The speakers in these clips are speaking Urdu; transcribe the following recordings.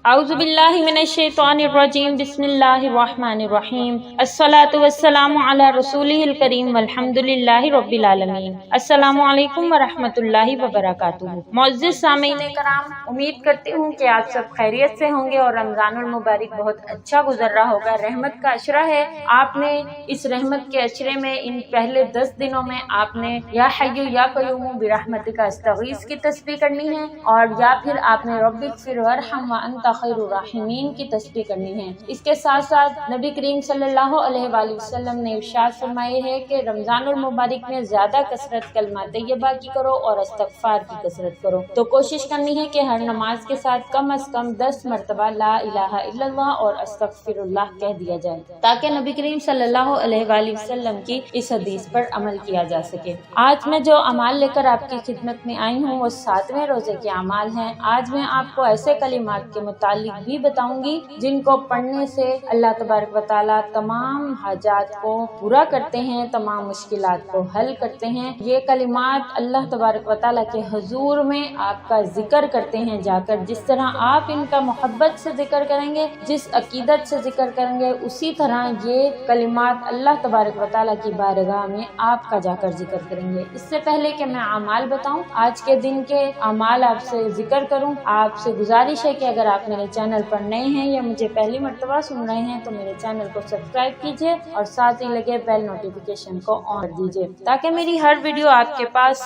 اعوذ باللہ من الشیطان الرجیم بسم اللہ الرحمن الرحیم الصلاۃ والسلام علی رسولہ الکریم والحمد للہ رب العالمین۔ السلام علیکم ورحمۃ اللہ وبرکاتہ۔ معزز سامعین کرام، امید کرتی ہوں کہ آپ سب خیریت سے ہوں گے اور رمضان المبارک بہت اچھا گزر رہا ہوگا۔ رحمت کا عشرہ ہے، آپ نے اس رحمت کے عشرے میں ان پہلے 10 دنوں میں آپ نے یا حی یا قیوم برحمتک استغیث کی تسبیح کرنی ہے، اور یا پھر آپ نے رب اغفر وارحم وانت خیر الراحمین کی تسبیح کرنی ہے۔ اس کے ساتھ ساتھ نبی کریم صلی اللہ علیہ وآلہ وسلم نے ارشاد فرمائے ہے کہ رمضان المبارک میں زیادہ کثرت کلمہ طیبہ کی کرو اور استغفار کی کثرت کرو۔ تو کوشش کرنی ہے کہ ہر نماز کے ساتھ کم از کم 10 مرتبہ لا الہ الا اللہ اور استغفر اللہ کہہ دیا جائے، تاکہ نبی کریم صلی اللہ علیہ وآلہ وسلم کی اس حدیث پر عمل کیا جا سکے۔ آج میں جو اعمال لے کر آپ کی خدمت میں آئی ہوں وہ 7ویں روزے کے اعمال ہیں۔ آج میں آپ کو ایسے کلمات کے متعلق بھی بتاؤں گی جن کو پڑھنے سے اللہ تبارک و تعالیٰ تمام حاجات کو پورا کرتے ہیں، تمام مشکلات کو حل کرتے ہیں۔ یہ کلمات اللہ تبارک و تعالیٰ کے حضور میں آپ کا ذکر کرتے ہیں جا کر۔ جس طرح آپ ان کا محبت سے ذکر کریں گے، جس عقیدت سے ذکر کریں گے، اسی طرح یہ کلمات اللہ تبارک و تعالیٰ کی بارگاہ میں آپ کا جا کر ذکر کریں گے۔ اس سے پہلے کہ میں اعمال بتاؤں، آج کے دن کے اعمال آپ سے ذکر کروں، آپ سے گزارش ہے کہ اگر آپ میرے چینل پر نئے ہیں یا مجھے پہلی مرتبہ سن رہے ہیں تو میرے چینل کو سبسکرائب کیجئے اور ساتھ ہی لگے بیل نوٹیفیکیشن کو آن کر دیجئے، تاکہ میری ہر ویڈیو آپ کے پاس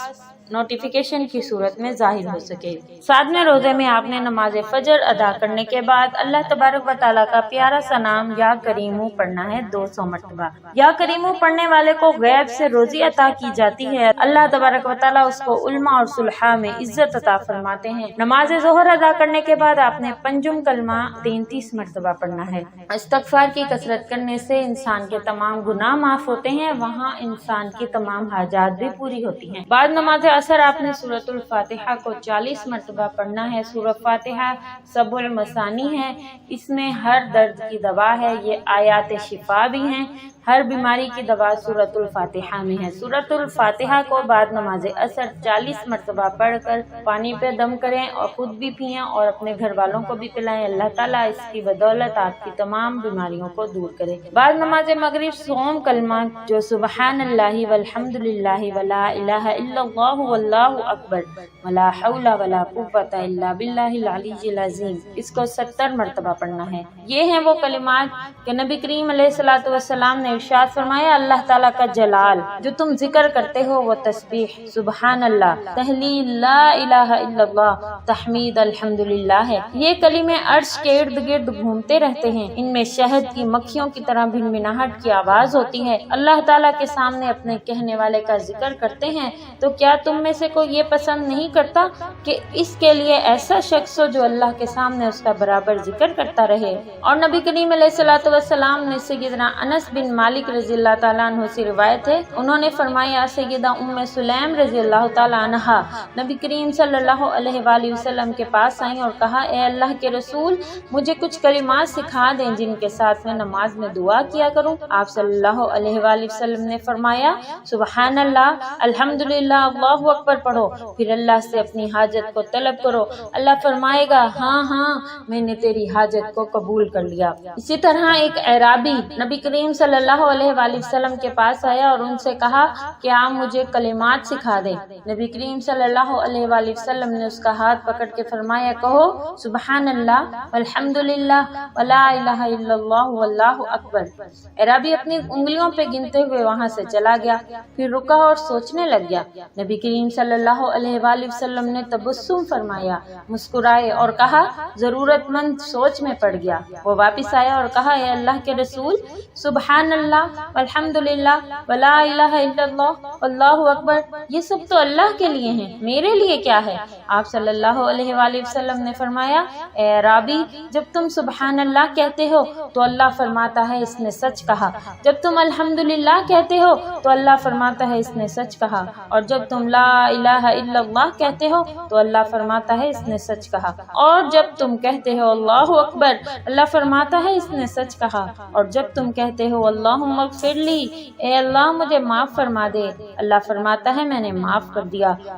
نوٹیفیکیشن کی صورت میں ظاہر ہو سکے۔ 7ویں روزے میں آپ نے نماز فجر ادا کرنے کے بعد اللہ تبارک و تعالیٰ کا پیارا سا نام یا کریمو پڑھنا ہے 200 مرتبہ۔ یا کریمو پڑھنے والے کو غیب سے روزی عطا کی جاتی ہے، اللہ تبارک و تعالیٰ اس کو علما اور صلحاء میں عزت عطا فرماتے ہیں۔ نماز ظہر ادا کرنے کے بعد آپ نے پنجم کلمہ 33 مرتبہ پڑھنا ہے۔ استغفار کی کثرت کرنے سے انسان کے تمام گناہ معاف ہوتے ہیں، وہاں انسان کی تمام حاجات بھی پوری ہوتی ہیں۔ بعد نماز اثر آپ نے سورۃ الفاتحہ کو 40 مرتبہ پڑھنا ہے۔ سورۃ فاتحہ سبع المثانی ہے، اس میں ہر درد کی دوا ہے، یہ آیات شفا بھی ہیں، ہر بیماری کی دوا سورۃ الفاتحہ میں ہے۔ سورۃ الفاتحہ کو بعد نماز عصر 40 مرتبہ پڑھ کر پانی پہ دم کریں اور خود بھی پئیں اور اپنے گھر والوں کو بھی پلائیں۔ اللہ تعالیٰ اس کی بدولت آپ کی تمام بیماریوں کو دور کرے۔ بعد نماز مغرب سوم کلمہ جو سبحان اللہ والحمد للہ ولا الہ الا اللہ واللہ اکبر ولا حول ولا قوت الا باللہ العلی العظیم، اس کو 70 مرتبہ پڑھنا ہے۔ یہ ہیں وہ کلمات کہ نبی کریم علیہ الصلوۃ والسلام نے ارشاد فرمایا اللہ تعالیٰ کا جلال جو تم ذکر کرتے ہو وہ تسبیح سبحان اللہ، تحلیل لا الہ الا اللہ، تحمید الحمد للہ ہے۔ یہ کلمے عرش کے ارد گرد گھومتے رہتے ہیں، ان میں شہد کی مکھیوں کی طرح بھنبھناہٹ کی آواز ہوتی ہے۔ اللہ تعالیٰ کے سامنے اپنے کہنے والے کا ذکر کرتے ہیں، تو کیا تم میں سے کوئی یہ پسند نہیں کرتا کہ اس کے لیے ایسا شخص ہو جو اللہ کے سامنے اس کا برابر ذکر کرتا رہے؟ اور نبی کریم علیہ الصلوۃ والسلام نے سیدنا انس بن مالک رضی اللہ تعالیٰ عنہ سے روایت ہے، انہوں نے فرمایا سیدہ ام سلیم رضی اللہ تعالیٰ عنہا نبی کریم صلی اللہ علیہ وآلہ وسلم کے پاس آئیں اور کہا اے اللہ کے رسول، مجھے کچھ کلمات سکھا دیں جن کے ساتھ میں نماز میں دعا کیا کروں۔ آپ صلی اللہ علیہ وآلہ وسلم نے فرمایا سبحان اللہ، الحمدللہ، اللہ اکبر پڑھو، پھر اللہ سے اپنی حاجت کو طلب کرو، اللہ فرمائے گا ہاں ہاں میں نے تیری حاجت کو قبول کر لیا۔ اسی طرح ایک اعرابی نبی کریم صلی اللہ علیہ وآلہ وسلم کے پاس آیا اور ان سے کہا کہ آپ مجھے کلمات سکھا دیں۔ نبی کریم صلی اللہ علیہ وآلہ وسلم نے اس کا ہاتھ پکڑ کے فرمایا کہو سبحان اللہ والحمدللہ ولا الہ الا اللہ واللہ اکبر۔ اعرابی اپنی انگلیوں پہ گنتے ہوئے وہاں سے چلا گیا، پھر رکا اور سوچنے لگ گیا۔ نبی کریم صلی اللہ علیہ وآلہ وسلم نے تبسم فرمایا، مسکرائے اور کہا ضرورت مند سوچ میں پڑ گیا۔ وہ واپس آیا اور کہا اے اللہ کے رسول، سبحان اللہ والحمدللہ ولا الہ الا اللہ واللہ اکبر یہ سب تو اللہ کے لیے ہیں، میرے لیے کیا ہے؟ آپ صلی اللہ علیہ وآلہ وسلم نے فرمایا اے عرابی، جب تم سبحان اللہ کہتے ہو تو اللہ فرماتا ہے اس نے سچ کہا، جب تم الحمدللہ کہتے ہو تو اللہ فرماتا ہے اس نے سچ کہا، اور جب تم لا الہ الا اللہ کہتے ہو تو اللہ فرماتا ہے اس نے سچ کہا، اور جب تم کہتے ہو اللہ اکبر اللہ فرماتا ہے اس نے سچ کہا، اور جب تم کہتے ہو اللہم اغفر لی اے اللہ مجھے معاف فرما دے، اللہ فرماتا ہے میں نے معاف کر دیا،